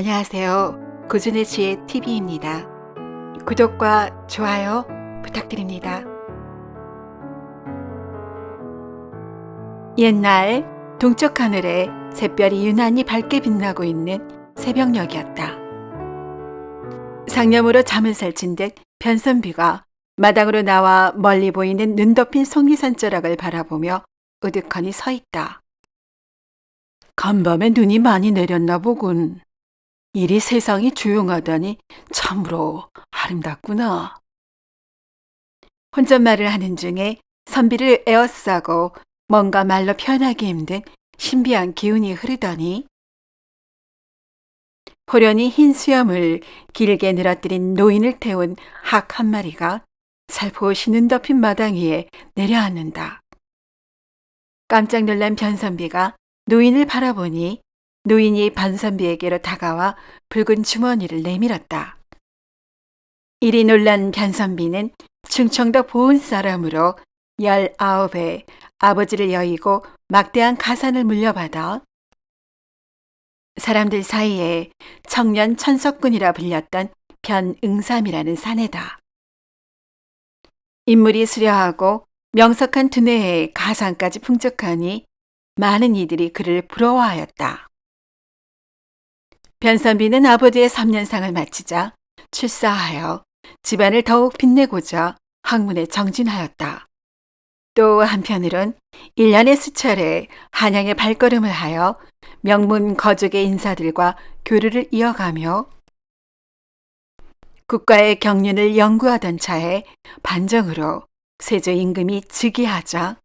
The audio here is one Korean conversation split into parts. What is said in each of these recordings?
안녕하세요. 고준혜 씨의 TV입니다. 구독과 좋아요 부탁드립니다. 옛날 동쪽 하늘에 샛별이 유난히 밝게 빛나고 있는 새벽녘이었다. 상념으로 잠을 설친 듯 변선비가 마당으로 나와 멀리 보이는 눈 덮인 속리산 자락을 바라보며 우두커니 서 있다. 간밤에 눈이 많이 내렸나 보군. 이리 세상이 조용하다니 참으로 아름답구나. 혼잣말을 하는 중에 선비를 에워싸고 뭔가 말로 표현하기 힘든 신비한 기운이 흐르더니 호련히 흰 수염을 길게 늘어뜨린 노인을 태운 학 한 마리가 살포시 눈 덮인 마당 위에 내려앉는다. 깜짝 놀란 변선비가 노인을 바라보니 노인이 변선비에게로 다가와 붉은 주머니를 내밀었다. 이리 놀란 변선비는 충청도 보은 사람으로 19에 아버지를 여의고 막대한 가산을 물려받아 사람들 사이에 청년 천석군이라 불렸던 변응삼이라는 사내다. 인물이 수려하고 명석한 두뇌에 가산까지 풍족하니 많은 이들이 그를 부러워하였다. 변선비는 아버지의 3년상을 마치자 출사하여 집안을 더욱 빛내고자 학문에 정진하였다. 또 한편으론 1년에 수차례 한양에 발걸음을 하여 명문 거족의 인사들과 교류를 이어가며 국가의 경륜을 연구하던 차에 반정으로 세조 임금이 즉위하자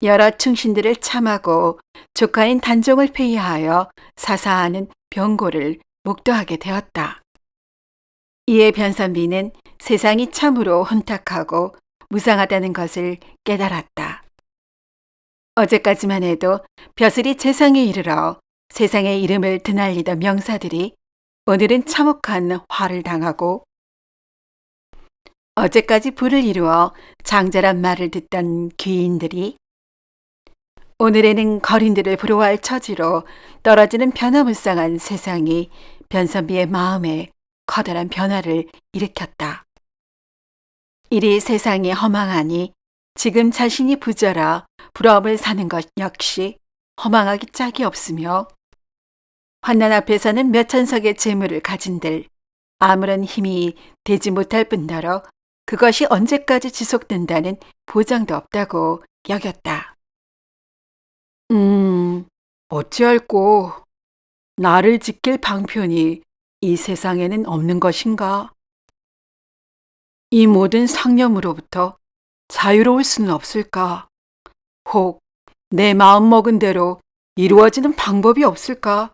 여러 충신들을 참하고 조카인 단종을 폐위하여 사사하는 병고를 목도하게 되었다. 이에 변선비는 세상이 참으로 혼탁하고 무상하다는 것을 깨달았다. 어제까지만 해도 벼슬이 재상에 이르러 세상의 이름을 드날리던 명사들이 오늘은 참혹한 화를 당하고 어제까지 부를 이루어 장자란 말을 듣던 귀인들이 오늘에는 거린들을 부러워할 처지로 떨어지는 변화무쌍한 세상이 변선비의 마음에 커다란 변화를 일으켰다. 이리 세상이 허망하니 지금 자신이 부자라 부러움을 사는 것 역시 허망하기 짝이 없으며 환난 앞에서는 몇 천석의 재물을 가진들 아무런 힘이 되지 못할 뿐더러 그것이 언제까지 지속된다는 보장도 없다고 여겼다. 어찌할꼬 나를 지킬 방편이 이 세상에는 없는 것인가? 이 모든 상념으로부터 자유로울 수는 없을까? 혹 내 마음 먹은 대로 이루어지는 방법이 없을까?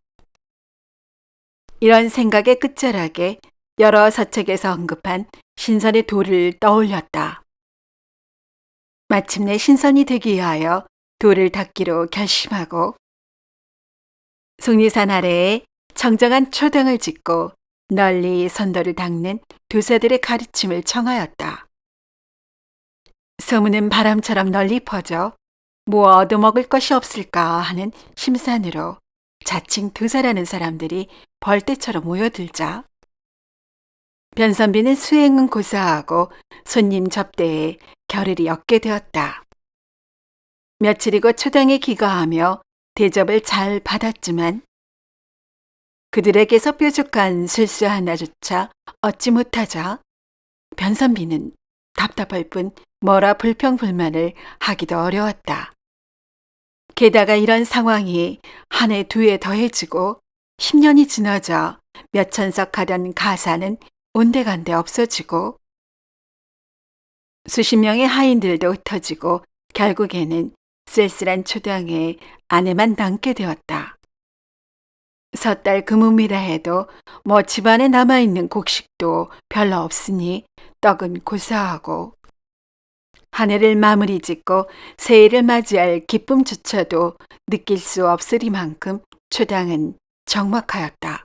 이런 생각의 끝자락에 여러 서책에서 언급한 신선의 도를 떠올렸다. 마침내 신선이 되기 위하여 도를 닦기로 결심하고 속리산 아래에 청정한 초당을 짓고 널리 선도를 닦는 도사들의 가르침을 청하였다. 소문은 바람처럼 널리 퍼져 뭐 얻어먹을 것이 없을까 하는 심산으로 자칭 도사라는 사람들이 벌떼처럼 모여들자 변선비는 수행은 고사하고 손님 접대에 겨를이 얻게 되었다. 며칠이고 초당에 기거하며 대접을 잘 받았지만 그들에게서 뾰족한 술수 하나조차 얻지 못하자 변선비는 답답할 뿐 뭐라 불평불만을 하기도 어려웠다. 게다가 이런 상황이 한 해 두 해 더해지고 10년이 지나자 몇 천석 하던 가사는 온데간데 없어지고 수십 명의 하인들도 흩어지고 결국에는 쓸쓸한 초당에 아내만 남게 되었다. 섣달 금음이라 해도 뭐 집안에 남아있는 곡식도 별로 없으니 떡은 고사하고 한 해를 마무리 짓고 새해를 맞이할 기쁨조차도 느낄 수 없으리만큼 초당은 적막하였다.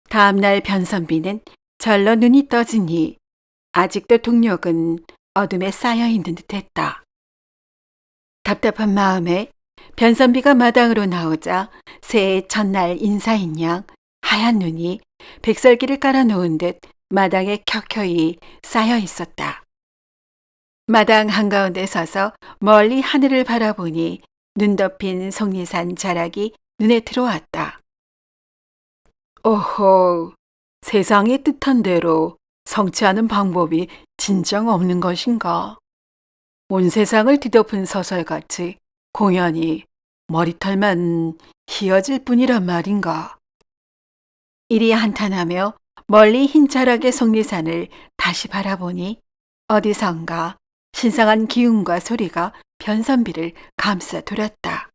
다음날 변선비는 절로 눈이 떠지니 아직도 동력은 어둠에 쌓여있는 듯했다. 답답한 마음에 변선비가 마당으로 나오자 새해 첫날 인사인 양 하얀 눈이 백설기를 깔아놓은 듯 마당에 켜켜이 쌓여 있었다. 마당 한가운데 서서 멀리 하늘을 바라보니 눈 덮인 속리산 자락이 눈에 들어왔다. 어허, 세상의 뜻한 대로 성취하는 방법이 진정 없는 것인가? 온 세상을 뒤덮은 서설같이 공연히 머리털만 휘어질 뿐이란 말인가? 이리 한탄하며 멀리 흰 자락의 속리산을 다시 바라보니 어디선가 신성한 기운과 소리가 변선비를 감싸돌았다.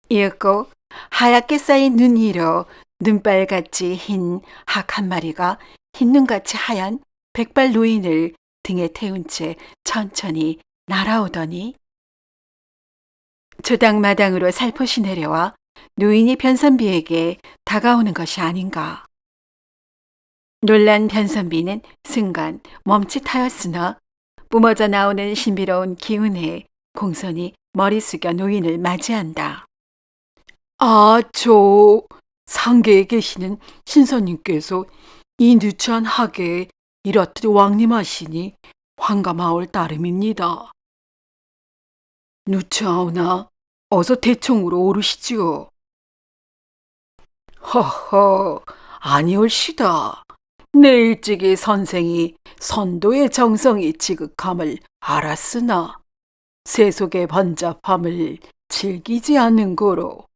이윽고 하얗게 쌓인 눈 위로 눈발같이 흰 학 한 마리가 흰눈같이 하얀 백발 노인을 등에 태운 채 천천히 날아오더니 조당마당으로 살포시 내려와 노인이 변선비에게 다가오는 것이 아닌가. 놀란 변선비는 순간 멈칫하였으나 뿜어져 나오는 신비로운 기운에 공손히 머리 숙여 노인을 맞이한다. 아, 저 상계에 계시는 신선님께서 이 누추한 하계에 이렇듯 왕림하시니 황감하올 따름입니다. 누추하오나 어서 대청으로 오르시지요. 허허, 아니올시다. 내 일찍이 선생이 선도의 정성이 지극함을 알았으나 세속의 번잡함을 즐기지 않는 고로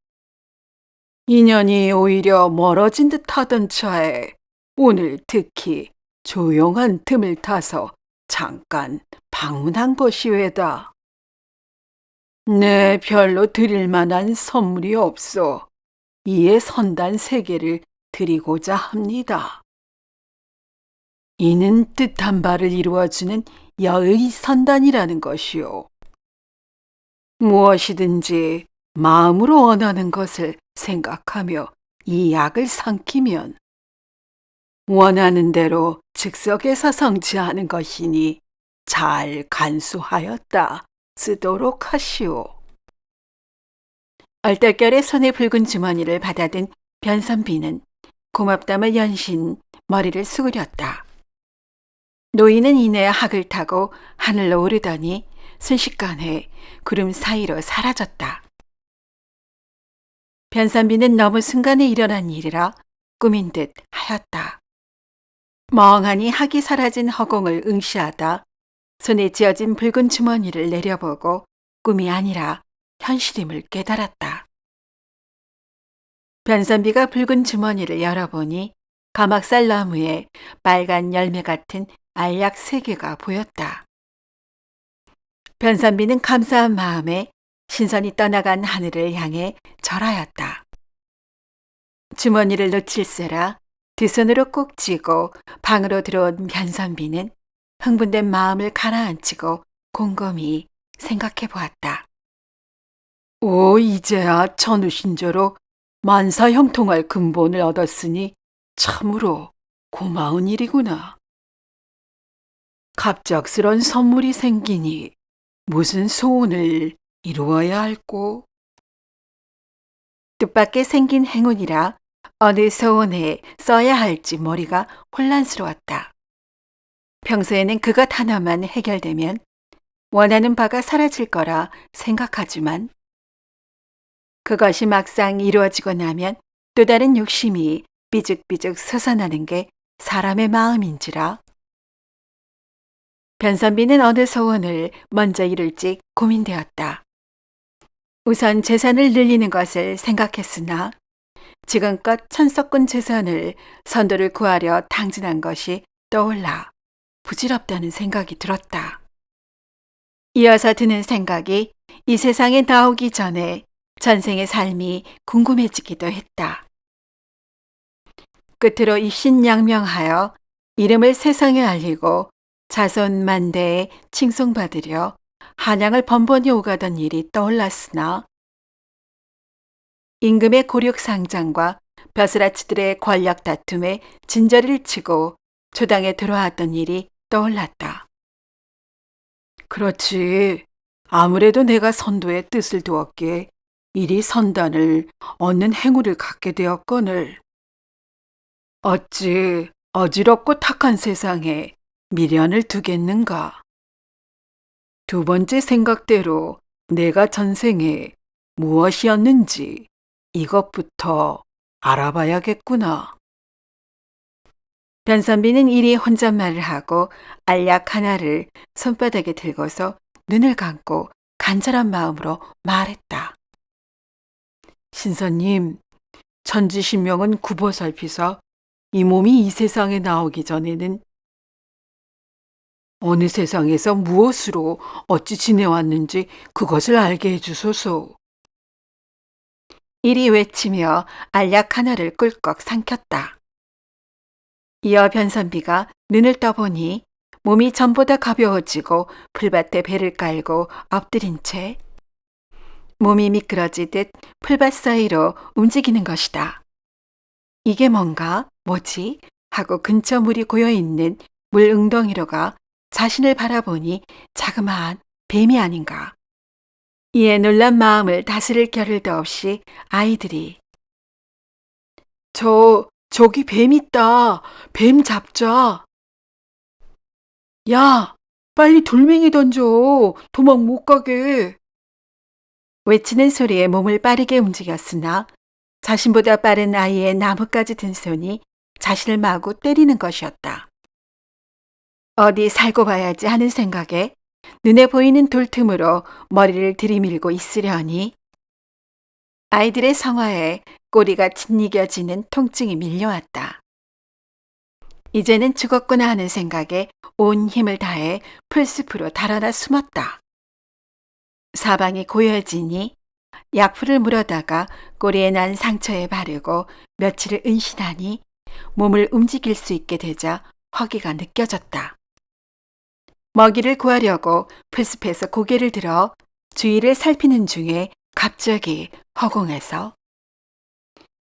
인연이 오히려 멀어진 듯 하던 차에 오늘 특히 조용한 틈을 타서 잠깐 방문한 것이외다. 네, 별로 드릴 만한 선물이 없어 이에 선단 3개를 드리고자 합니다. 이는 뜻한 바를 이루어주는 여의 선단이라는 것이요. 무엇이든지 마음으로 원하는 것을 생각하며 이 약을 삼키면 원하는 대로 즉석에서 성취하는 것이니 잘 간수하였다 쓰도록 하시오. 얼떨결에 손에 붉은 주머니를 받아든 변선비는 고맙다며 연신 머리를 수그렸다. 노인은 이내 학을 타고 하늘로 오르더니 순식간에 구름 사이로 사라졌다. 변선비는 너무 순간에 일어난 일이라 꿈인 듯 하였다. 멍하니 학이 사라진 허공을 응시하다 손에 쥐어진 붉은 주머니를 내려보고 꿈이 아니라 현실임을 깨달았다. 변선비가 붉은 주머니를 열어보니 가막살 나무에 빨간 열매 같은 알약 3개가 보였다. 변선비는 감사한 마음에 신선이 떠나간 하늘을 향해 절하였다. 주머니를 놓칠세라 두 손으로 꼭 쥐고 방으로 들어온 변선비는 흥분된 마음을 가라앉히고 곰곰이 생각해 보았다. 오, 이제야 천우신조로 만사형통할 근본을 얻었으니 참으로 고마운 일이구나. 갑작스런 선물이 생기니 무슨 소원을 이루어야 할꼬? 뜻밖의 생긴 행운이라 어느 소원에 써야 할지 머리가 혼란스러웠다. 평소에는 그것 하나만 해결되면 원하는 바가 사라질 거라 생각하지만 그것이 막상 이루어지고 나면 또 다른 욕심이 삐죽삐죽 솟아나는 게 사람의 마음인지라. 변선비는 어느 소원을 먼저 이룰지 고민되었다. 우선 재산을 늘리는 것을 생각했으나 지금껏 천석군 재산을 선도를 구하려 탕진한 것이 떠올라 부질없다는 생각이 들었다. 이어서 드는 생각이 이 세상에 나오기 전에 전생의 삶이 궁금해지기도 했다. 끝으로 입신양명하여 이름을 세상에 알리고 자손 만대에 칭송받으려 한양을 번번이 오가던 일이 떠올랐으나 임금의 고륙상장과 벼슬아치들의 권력 다툼에 진저리를 치고 조당에 들어왔던 일이 떠올랐다. 그렇지. 아무래도 내가 선도의 뜻을 두었기에 이리 선단을 얻는 행운을 갖게 되었거늘. 어찌 어지럽고 탁한 세상에 미련을 두겠는가? 두 번째 생각대로 내가 전생에 무엇이었는지 이것부터 알아봐야겠구나. 변선비는 이리 혼잣말을 하고 알약 하나를 손바닥에 들고서 눈을 감고 간절한 마음으로 말했다. 신사님, 천지신명은 굽어살피사 이 몸이 이 세상에 나오기 전에는 어느 세상에서 무엇으로 어찌 지내왔는지 그것을 알게 해주소서. 이리 외치며 알약 하나를 꿀꺽 삼켰다. 이어 변선비가 눈을 떠보니 몸이 전보다 가벼워지고 풀밭에 배를 깔고 엎드린 채 몸이 미끄러지듯 풀밭 사이로 움직이는 것이다. 이게 뭔가? 뭐지? 하고 근처 물이 고여있는 물 웅덩이로 가 자신을 바라보니 자그마한 뱀이 아닌가. 이에 놀란 마음을 다스릴 겨를도 없이 아이들이 저기 뱀 있다. 뱀 잡자. 야, 빨리 돌멩이 던져. 도망 못 가게. 외치는 소리에 몸을 빠르게 움직였으나 자신보다 빠른 아이의 나뭇가지 든 손이 자신을 마구 때리는 것이었다. 어디 살고 봐야지 하는 생각에 눈에 보이는 돌틈으로 머리를 들이밀고 있으려니 아이들의 성화에 꼬리가 짓이겨지는 통증이 밀려왔다. 이제는 죽었구나 하는 생각에 온 힘을 다해 풀숲으로 달아나 숨었다. 사방이 고여지니 약풀을 물어다가 꼬리에 난 상처에 바르고 며칠을 은신하니 몸을 움직일 수 있게 되자 허기가 느껴졌다. 먹이를 구하려고 풀숲에서 고개를 들어 주위를 살피는 중에 갑자기 허공에서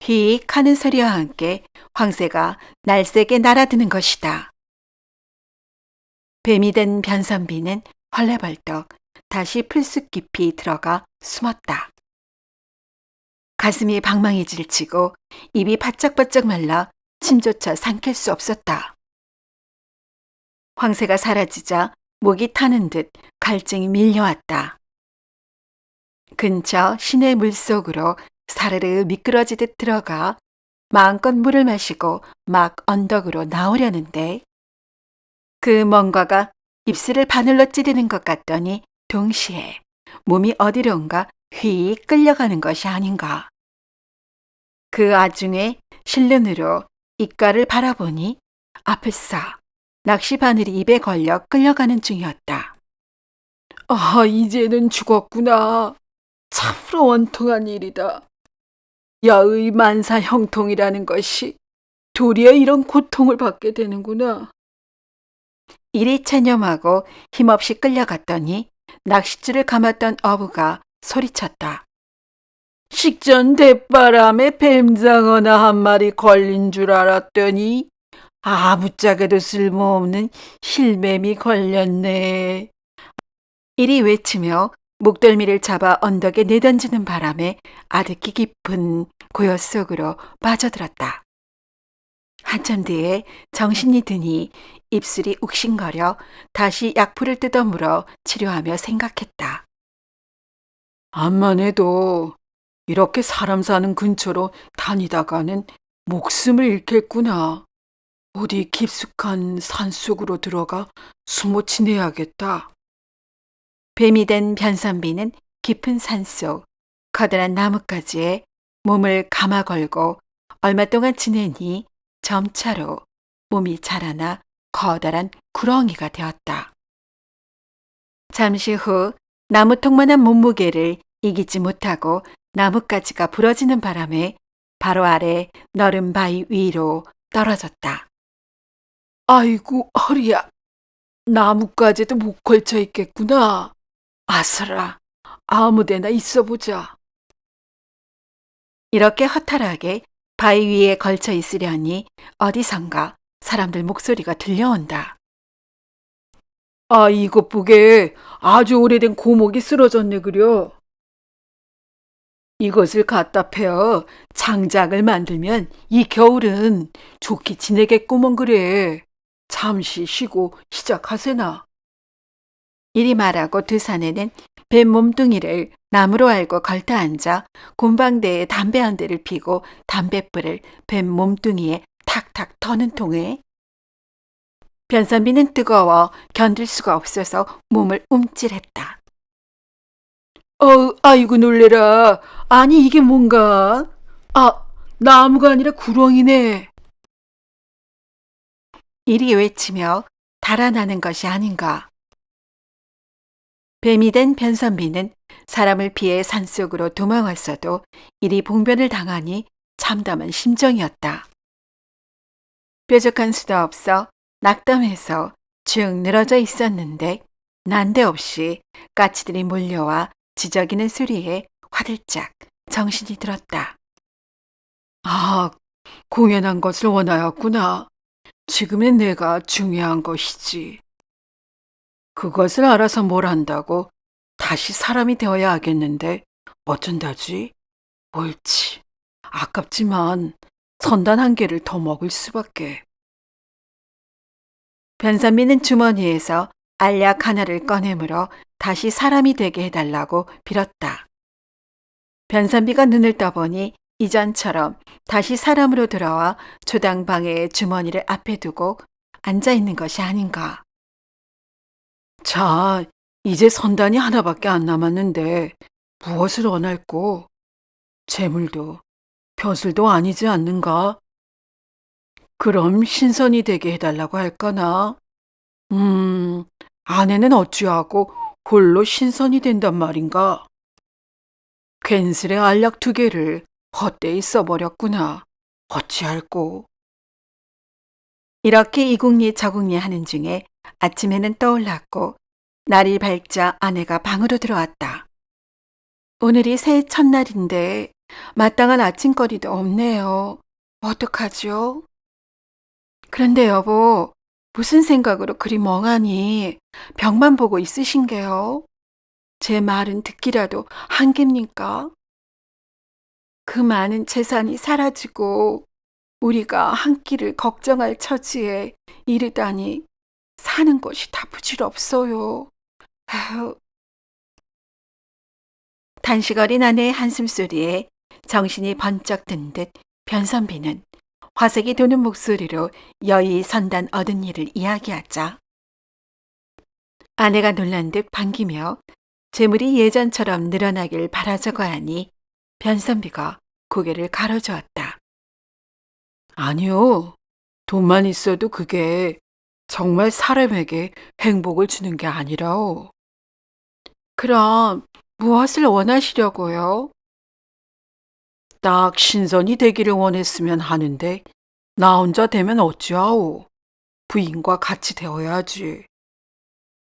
휙 하는 소리와 함께 황새가 날쌔게 날아드는 것이다. 뱀이 된 변선비는 헐레벌떡 다시 풀숲 깊이 들어가 숨었다. 가슴이 방망이질 치고 입이 바짝바짝 말라 침조차 삼킬 수 없었다. 황새가 사라지자 목이 타는 듯 갈증이 밀려왔다. 근처 시내 물속으로 사르르 미끄러지듯 들어가 마음껏 물을 마시고 막 언덕으로 나오려는데 그 뭔가가 입술을 바늘로 찌르는 것 같더니 동시에 몸이 어디론가 휙 끌려가는 것이 아닌가. 그 와중에 실눈으로 입가를 바라보니 아플싸 낚시 바늘이 입에 걸려 끌려가는 중이었다. 아, 이제는 죽었구나. 참으로 원통한 일이다. 야의 만사 형통이라는 것이 도리어 이런 고통을 받게 되는구나. 이리 체념하고 힘없이 끌려갔더니 낚싯줄을 감았던 어부가 소리쳤다. 식전 대바람에 뱀장어나 한 마리 걸린 줄 알았더니 아무짝에도 쓸모없는 실뱀이 걸렸네. 이리 외치며 목덜미를 잡아 언덕에 내던지는 바람에 아득히 깊은 고요 속으로 빠져들었다. 한참 뒤에 정신이 드니 입술이 욱신거려 다시 약풀을 뜯어 물어 치료하며 생각했다. 암만 해도 이렇게 사람 사는 근처로 다니다가는 목숨을 잃겠구나. 어디 깊숙한 산속으로 들어가 숨어 지내야겠다. 뱀이 된 변선비는 깊은 산속 커다란 나뭇가지에 몸을 감아 걸고 얼마 동안 지내니 점차로 몸이 자라나 커다란 구렁이가 되었다. 잠시 후 나무통만한 몸무게를 이기지 못하고 나뭇가지가 부러지는 바람에 바로 아래 너른 바위 위로 떨어졌다. 아이고 허리야. 나뭇가지도 못 걸쳐 있겠구나. 아슬아, 아무데나 있어보자. 이렇게 허탈하게 바위 위에 걸쳐 있으려니 어디선가 사람들 목소리가 들려온다. 아, 이것 보게 아주 오래된 고목이 쓰러졌네 그려. 이것을 갖다 패어 장작을 만들면 이 겨울은 좋게 지내겠구먼 그래. 잠시 쉬고 시작하세나. 이리 말하고 두 사내는 뱀 몸뚱이를 나무로 알고 걸터 앉아 곰방대에 담배 한 대를 피고 담뱃불을 뱀 몸뚱이에 탁탁 터는 통에 변선비는 뜨거워 견딜 수가 없어서 몸을 움찔했다. 아이고 놀래라. 아니 이게 뭔가? 아, 나무가 아니라 구렁이네. 이리 외치며 달아나는 것이 아닌가. 뱀이 된 변선비는 사람을 피해 산속으로 도망왔어도 이리 봉변을 당하니 참담한 심정이었다. 뾰족한 수도 없어 낙담해서 쭉 늘어져 있었는데 난데없이 까치들이 몰려와 지저귀는 소리에 화들짝 정신이 들었다. 아, 공연한 것을 원하였구나. 지금의 내가 중요한 것이지. 그것을 알아서 뭘 한다고 다시 사람이 되어야 하겠는데 어쩐다지? 옳지. 아깝지만 선단 한 개를 더 먹을 수밖에. 변선비는 주머니에서 알약 하나를 꺼내물어 다시 사람이 되게 해달라고 빌었다. 변선비가 눈을 떠보니 이전처럼 다시 사람으로 돌아와 조당방에 주머니를 앞에 두고 앉아 있는 것이 아닌가. 자, 이제 선단이 하나밖에 안 남았는데 무엇을 원할꼬? 재물도 벼슬도 아니지 않는가? 그럼 신선이 되게 해달라고 할까나? 아내는 어찌하고 홀로 신선이 된단 말인가? 괜스레 알약 2개를 헛되이 써버렸구나. 어찌할꼬? 이렇게 이국리 저국리 하는 중에 아침에는 떠올랐고 날이 밝자 아내가 방으로 들어왔다. 오늘이 새해 첫날인데 마땅한 아침거리도 없네요. 어떡하죠? 그런데 여보, 무슨 생각으로 그리 멍하니 벽만 보고 있으신게요? 제 말은 듣기라도 한 깁니까? 그 많은 재산이 사라지고 우리가 한 끼를 걱정할 처지에 이르다니 사는 것이 다 부질없어요. 아휴. 단식어린 아내의 한숨소리에 정신이 번쩍 든 듯 변선비는 화색이 도는 목소리로 여의 선단 얻은 일을 이야기하자 아내가 놀란 듯 반기며 재물이 예전처럼 늘어나길 바라자고 하니 변선비가 고개를 가로저었다. 아니요. 돈만 있어도 그게 정말 사람에게 행복을 주는 게 아니라오. 그럼 무엇을 원하시려고요? 딱 신선이 되기를 원했으면 하는데 나 혼자 되면 어찌하오. 부인과 같이 되어야지.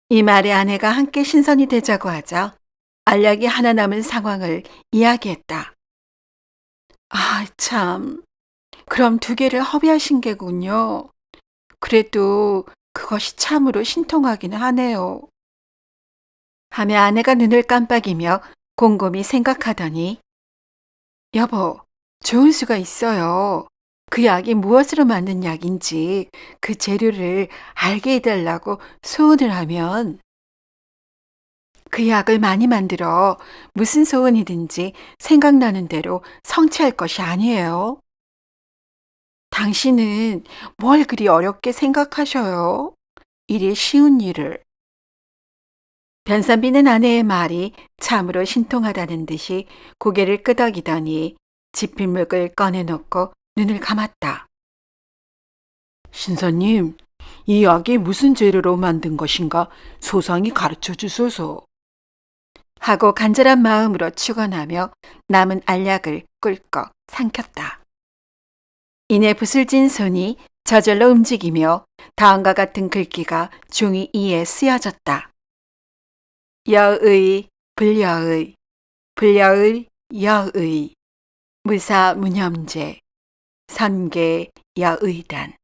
이 말에 아내가 함께 신선이 되자고 하자 알약이 하나 남은 상황을 이야기했다. 아, 참. 그럼 2개를 허비하신 게군요. 그래도 그것이 참으로 신통하긴 하네요. 하며 아내가 눈을 깜빡이며 곰곰이 생각하더니 여보, 좋은 수가 있어요. 그 약이 무엇으로 만든 약인지 그 재료를 알게 해달라고 소원을 하면 그 약을 많이 만들어 무슨 소원이든지 생각나는 대로 성취할 것이 아니에요. 당신은 뭘 그리 어렵게 생각하셔요? 이리 쉬운 일을. 변선비는 아내의 말이 참으로 신통하다는 듯이 고개를 끄덕이더니 지필묵을 꺼내놓고 눈을 감았다. 신사님, 이 약이 무슨 재료로 만든 것인가 소상히 가르쳐 주소서. 하고 간절한 마음으로 축원하며 남은 알약을 꿀꺽 삼켰다. 이내 붓을 쥔 손이 저절로 움직이며 다음과 같은 글귀가 종이 이에 쓰여졌다. 여의, 불여의, 불여의, 여의, 무사무념제, 선계, 여의단.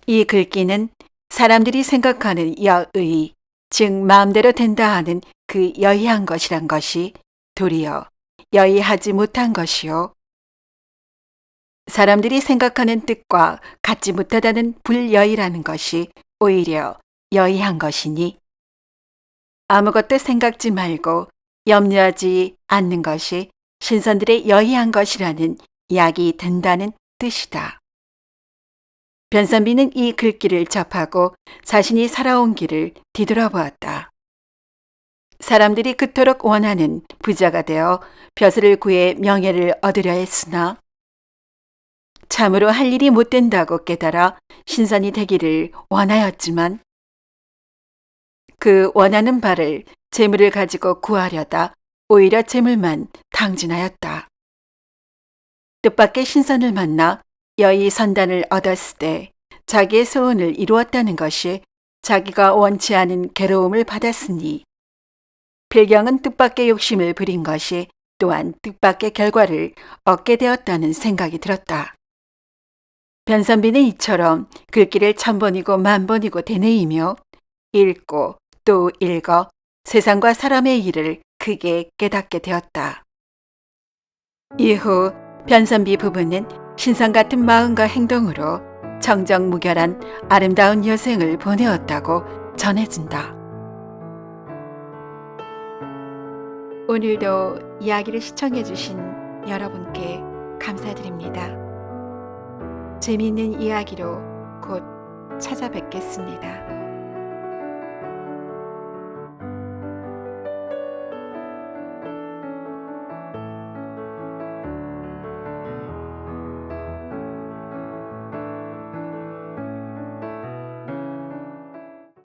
이 글귀는 사람들이 생각하는 여의, 즉 마음대로 된다 하는 그 여의한 것이란 것이 도리어 여의하지 못한 것이요. 사람들이 생각하는 뜻과 같지 못하다는 불여의라는 것이 오히려 여의한 것이니 아무것도 생각지 말고 염려하지 않는 것이 신선들의 여의한 것이라는 약이 된다는 뜻이다. 변선비는 이 글귀를 접하고 자신이 살아온 길을 뒤돌아보았다. 사람들이 그토록 원하는 부자가 되어 벼슬을 구해 명예를 얻으려 했으나 참으로 할 일이 못 된다고 깨달아 신선이 되기를 원하였지만 그 원하는 바를 재물을 가지고 구하려다 오히려 재물만 탕진하였다. 뜻밖의 신선을 만나 여의 선단을 얻었을 때 자기의 소원을 이루었다는 것이 자기가 원치 않은 괴로움을 받았으니 필경은 뜻밖의 욕심을 부린 것이 또한 뜻밖의 결과를 얻게 되었다는 생각이 들었다. 변선비는 이처럼 글귀를 1000번이고 10,000번이고 되뇌이며 읽고 또 읽어 세상과 사람의 일을 크게 깨닫게 되었다. 이후 변선비 부부는 신선 같은 마음과 행동으로 청정무결한 아름다운 여생을 보내었다고 전해진다. 오늘도 이야기를 시청해 주신 여러분께 감사드립니다. 재미있는 이야기로 곧 찾아뵙겠습니다.